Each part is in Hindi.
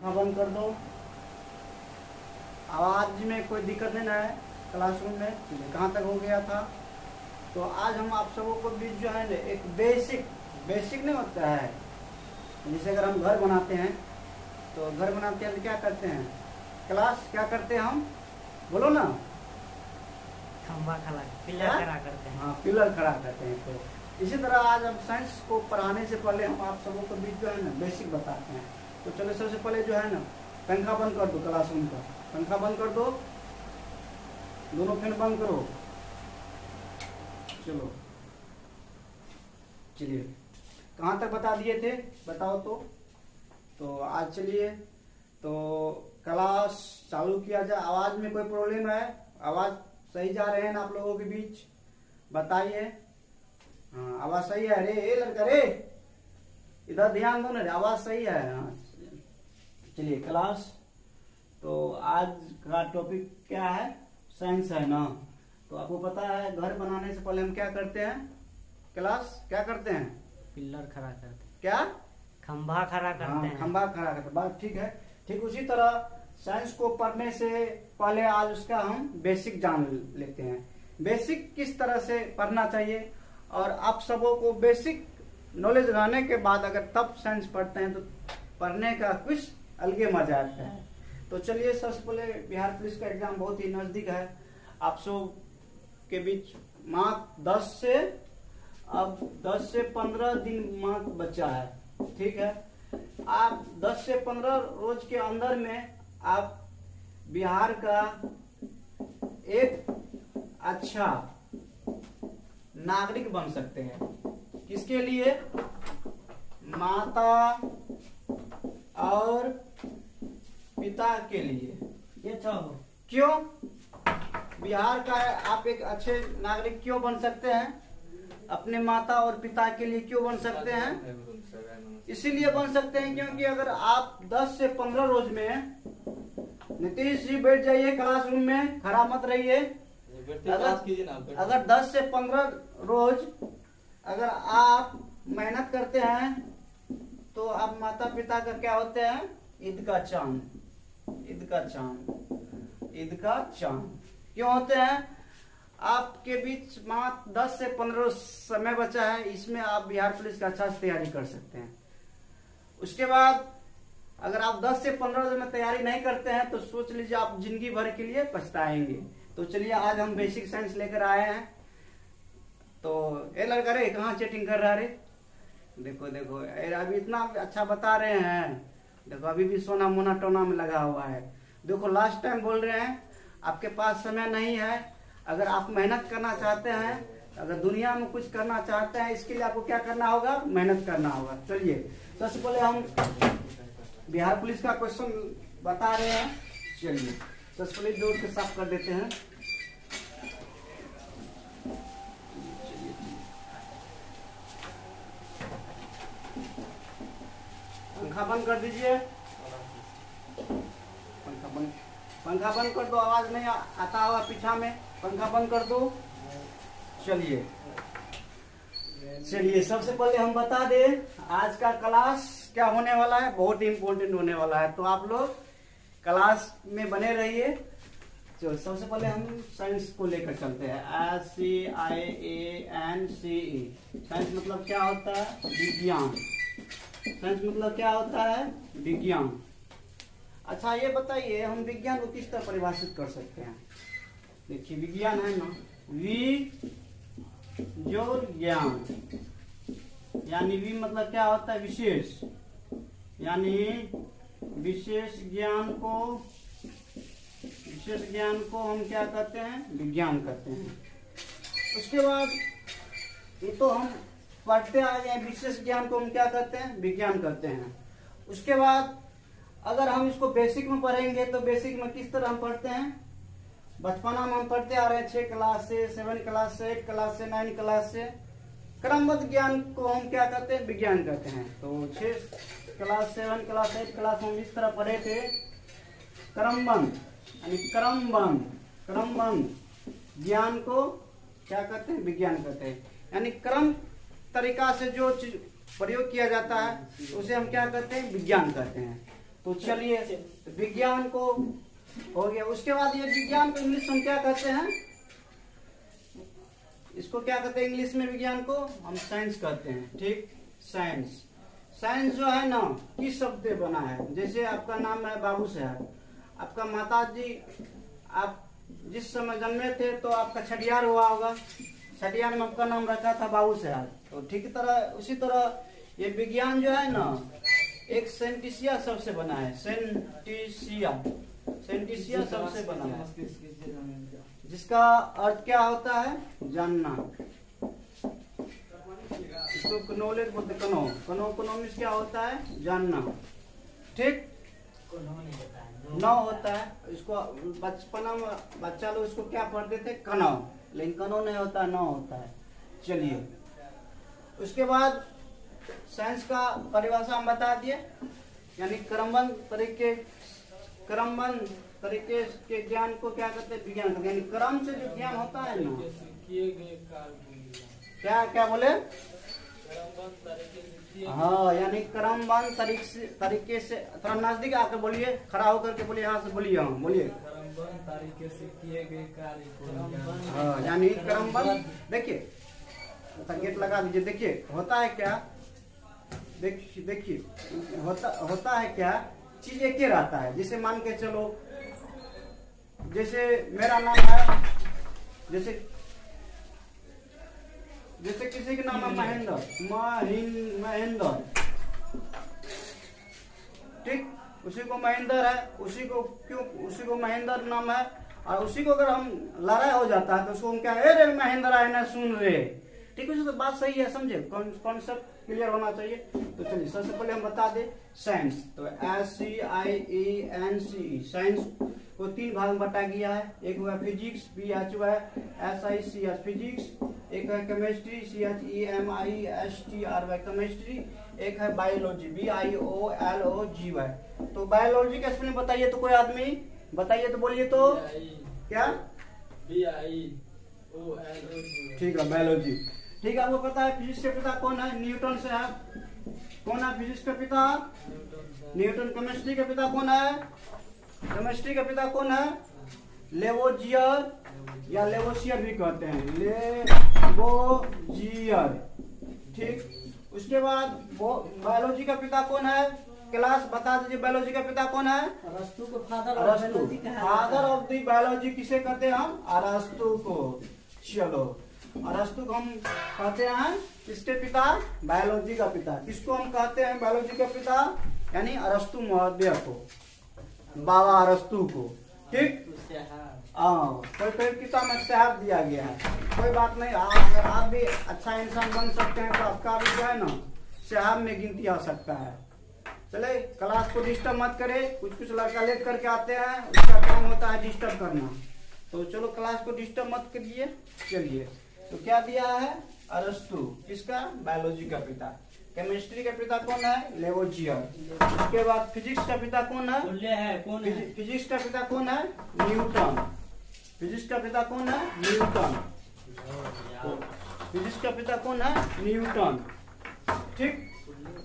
पंखा बंद कर दो। आवाज में कोई दिक्कत नहीं ना है क्लासरूम में? चलिए, कहाँ तक हो गया था? तो आज हम आप सबों को बीच जो है ना एक बेसिक नहीं होता है, जैसे अगर हम घर बनाते हैं तो घर बनाते हैं तो क्या करते हैं? क्लास क्या करते हैं हम? बोलो ना। खंभा खड़ा पिलर खड़ा करते हैं। हाँ, पिलर खड़ा करते हैं। तो इसी तरह आज हम साइंस को पढ़ाने से पहले हम आप सबों को बीच जो है ना बेसिक बताते हैं। तो चलो सबसे पहले जो है ना पंखा बंद कर दो, क्लासरूम का पंखा बंद कर दो, दोनों फैन बंद करो। चलिए कहाँ तक बता दिए थे बताओ तो आज चलिए तो क्लास चालू किया जाए। आवाज में कोई प्रॉब्लम है? आवाज सही जा रहे हैं ना आप लोगों के बीच? बताइए। हाँ, आवाज सही है? अरे लड़का रे, इधर ध्यान दो ना, आवाज सही है? हाँ चलिए क्लास, तो आज का टॉपिक क्या है? साइंस है ना। तो आपको पता है घर बनाने से पहले हम क्या करते हैं? क्लास क्या करते हैं? पिलर खड़ा करते हैं। क्या? खंभा खड़ा करते हैं। खंभा खड़ा करते हैं। बात ठीक है। ठीक उसी तरह साइंस को पढ़ने से पहले आज उसका हम बेसिक जान लेते हैं। बेसिक किस तरह से पढ़ना चाहिए, और आप सबों को बेसिक नॉलेज रहने के बाद अगर तब साइंस पढ़ते हैं तो पढ़ने का कुछ अलगे मजा आता है। तो चलिए सबसे पहले बिहार पुलिस का एग्जाम बहुत ही नजदीक है। आप सब के बीच मात्र 10 से 15 दिन मात्र बचा है। ठीक है, आप 10 से 15 रोज के अंदर में आप बिहार का एक अच्छा नागरिक बन सकते हैं। किसके लिए? माता और पिता के लिए। ये क्यों बिहार का आप एक अच्छे नागरिक क्यों बन सकते हैं? अपने माता और पिता के लिए क्यों बन सकते हैं? इसीलिए बन सकते हैं क्योंकि अगर आप 10 से 15 रोज में, नीतीश जी बैठ जाइए क्लासरूम में, खड़ा मत रहिए। अगर 10 से 15 रोज अगर आप मेहनत करते हैं तो आप माता पिता का क्या होते हैं? ईद का चांद। क्यों होते हैं? आपके बीच मात्र 10 से 15 समय बचा है, इसमें आप बिहार पुलिस का अच्छा से तैयारी कर सकते हैं। उसके बाद अगर आप 10 से 15 दिन में तैयारी नहीं करते हैं तो सोच लीजिए आप जिंदगी भर के लिए पछताएंगे। तो चलिए आज हम बेसिक साइंस लेकर आए हैं। तो ए लड़का रे, कहाँ चैटिंग कर रहा रे? देखो अभी इतना अच्छा बता रहे हैं, देखो अभी भी सोना मोना टोना में लगा हुआ है। देखो लास्ट टाइम बोल रहे हैं आपके पास समय नहीं है। अगर आप मेहनत करना चाहते हैं, अगर दुनिया में कुछ करना चाहते हैं, इसके लिए आपको क्या करना होगा? मेहनत करना होगा। चलिए सबसे पहले हम बिहार पुलिस का क्वेश्चन बता रहे हैं। चलिए सबसे पहले जोड़ के साफ कर देते हैं। पंखा बंद कर दीजिए। पंखा बंद कर दो, आवाज नहीं आता हुआ पीछा में, पंखा बंद कर दो। चलिए सबसे पहले हम बता दें आज का क्लास क्या होने वाला है। बहुत ही इम्पोर्टेंट होने वाला है, तो आप लोग क्लास में बने रहिए। चलो सबसे पहले हम साइंस को लेकर चलते हैं। SCIANCE। साइंस मतलब क्या होता है? विज्ञान। साइंस मतलब क्या होता है? विज्ञान। अच्छा ये बताइए हम विज्ञान को किस तरह परिभाषित कर सकते हैं? देखिए विज्ञान है ना, जो ज्ञान, यानी वी मतलब क्या होता है? विशेष, यानी विशेष ज्ञान को हम क्या कहते हैं? विज्ञान कहते हैं। उसके बाद ये तो हम पढ़ते आ गए, विशेष ज्ञान को हम क्या कहते हैं? विज्ञान कहते हैं। उसके बाद अगर हम इसको बेसिक में पढ़ेंगे तो बेसिक में किस तरह हम पढ़ते हैं? बचपना में हम पढ़ते आ रहे हैं 6 क्लास से, 7 क्लास से, 8 क्लास से, 9 क्लास से। क्रमबद्ध ज्ञान को हम क्या कहते हैं? विज्ञान कहते हैं। तो 6 क्लास, 7 क्लास, 8 क्लास हम इस तरह पढ़े थे। क्रमबद्ध यानी क्रमबद्ध ज्ञान को क्या कहते हैं? विज्ञान कहते हैं। यानी क्रम तरीका से जो चीज प्रयोग किया जाता है उसे हम क्या कहते हैं? विज्ञान कहते हैं। तो चलिए विज्ञान को हो गया। उसके बाद ये विज्ञान को इंग्लिश में क्या कहते हैं, इसको क्या कहते हैं इंग्लिश में, विज्ञान को हम साइंस कहते हैं। ठीक, साइंस। साइंस जो है ना किस शब्द से बना है, जैसे आपका नाम है बाबू साहब, आपका माता जी आप जिस समय जन्मे थे तो आपका छठियार हुआ होगा, छठियार में आपका नाम रखा था बाबू साहब। तो ठीक तरह उसी तरह ये विज्ञान जो है ना एक सेंटिसिया शब्द से बना है, सेंटिसिया, सेंटिसिया शब्द से बना है, जिसका अर्थ क्या होता है, जानना। इसको नॉलेज बोलते, कनो कनो इकोनॉमिक्स क्या होता है, जानना। ठीक, नौ होता है, इसको बचपना में बच्चा लोग इसको क्या पढ़ते थे, कनो, लेकिन कनो नहीं होता है, नौ होता है। चलिए उसके बाद साइंस का परिभाषा हम बता दिए, यानी क्रमबद्ध तरीके के ज्ञान को क्या कहते हैं, विज्ञान कहते हैं। यानी क्रम से जो ज्ञान होता है ना, क्या क्या बोले, हाँ, यानी क्रमबद्ध तरीके से, थोड़ा नजदीक आकर बोलिए, खड़ा होकर के बोलिए, यहाँ से बोलिए, हाँ बोलिए, तरीके से किए गए कार्य, हाँ, यानी क्रमबद्ध। देखिए गेट लगा दीजिए। देखिए होता है क्या, देखिए होता है क्या, चीज एक ही रहता है। जैसे मान के चलो, जैसे मेरा नाम है, जैसे किसी का नाम है महेंद्र, महेंद्र, ठीक, उसी को महेंद्र है, उसी को महेंद्र नाम है, और उसी को अगर हम लड़ाई हो जाता है तो उसको हम क्या, अरे महेंद्र आए ना सुन रहे, ठीक है, तो बात सही है, समझे, कॉन्सेप्ट क्लियर होना चाहिए। तो चलिए सबसे पहले हम बता दें साइंस, तो SCIENCE, साइंस को 3 भाग में बटा गया है। एक हुआ फिजिक्स, SICS फिजिक्स, एक है केमिस्ट्री, CHEMISTRY केमिस्ट्री, एक है बायोलॉजी, BIOLOGY। तो बायोलॉजी का स्पेलिंग बताइए तो कोई आदमी बताइए तो बोलिए तो क्या, BIOLOGY। ठीक है, बायोलॉजी। ठीक है, आपको पता है फिजिक्स के पिता कौन है, न्यूटन से है। कौन है फिजिक्स का पिता, न्यूटन। केमिस्ट्री का पिता कौन है, केमिस्ट्री का पिता कौन है, लेवोजियर या लेवोसियर भी कहते हैं, लेवोजियर। ठीक, उसके बाद बायोलॉजी का पिता कौन है, क्लास बता दीजिए, बायोलॉजी का पिता कौन है, अरस्तु को फादर ऑफ द बायोलॉजी किसे कहते हैं हम, अरस्तु को। चलो अरस्तु को हम कहते हैं किसके पिता, बायोलॉजी का पिता। किसको हम कहते हैं बायोलॉजी का पिता, यानी अरस्तु महोदय को, बाबा अरस्तु को। ठीक, कोई किताब में शहर दिया गया है, कोई बात नहीं, अगर आप भी अच्छा इंसान बन सकते हैं तो आपका भी जो है ना शहर में गिनती आ सकता है। चले क्लास को डिस्टर्ब मत करे, कुछ लड़का लेट करके आते हैं, उसका काम होता है डिस्टर्ब करना, तो चलो क्लास को डिस्टर्ब मत करिए। चलिए, तो क्या दिया है, अरस्तु, किसका, बायोलॉजी का पिता। केमिस्ट्री का पिता कौन है, लेवोजियर। उसके बाद फिजिक्स का पिता कौन है, फिजिक्स का पिता कौन है, न्यूटन। फिजिक्स का पिता कौन है, न्यूटन। फिजिक्स का पिता कौन है, न्यूटन। ठीक,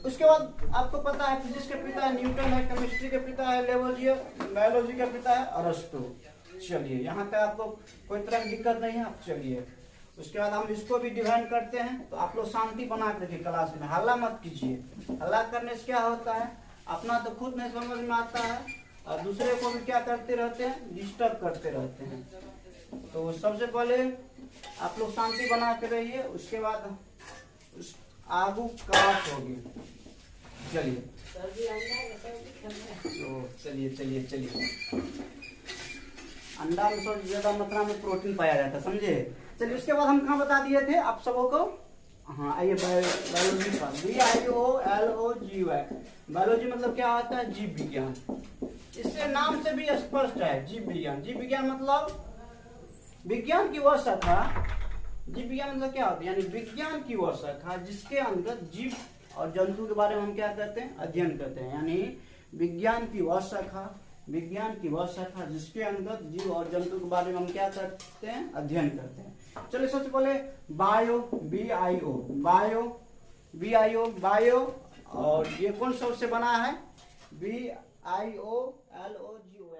उसके बाद आपको पता है फिजिक्स का पिता है न्यूटन है, केमिस्ट्री का पिता है लेवोजियर, बायोलॉजी का पिता है अरस्तु। चलिए यहाँ पे आपको कोई तरह की दिक्कत नहीं है। आप चलिए उसके बाद हम इसको भी डिवाइड करते हैं, तो आप लोग शांति बना के रखिए, क्लास में हल्ला मत कीजिए। हल्ला करने से क्या होता है, अपना तो खुद नहीं समझ में आता है और दूसरे को भी क्या करते रहते हैं, डिस्टर्ब करते रहते हैं। तो सबसे पहले आप लोग शांति बना के रहिए, उसके बाद आगू क्लास होगी। चलिए चलिए अंडा में सबसे ज्यादा मात्रा में प्रोटीन पाया जाता है, समझे। चलिए उसके बाद हम कहाँ बता दिए थे आप सबों को, हाँ आइए बायोलॉजी का, BIOLOGY। बायोलॉजी मतलब क्या होता है, जीव विज्ञान। इससे नाम से भी स्पष्ट है, जीव विज्ञान। जीव विज्ञान मतलब विज्ञान की वह शाखा, जीव विज्ञान मतलब क्या होता है, यानी विज्ञान की वह शाखा जिसके अंदर जीव और जंतु के बारे में हम क्या करते हैं, अध्ययन करते हैं। यानी विज्ञान की वह शाखा, विज्ञान की वह शाखा जिसके अंदर जीव और जंतु के बारे में हम क्या करते हैं, अध्ययन करते हैं। चलिए सबसे पहले बायो, बायो, और ये कौन शब्द से बना है, IOLOGO।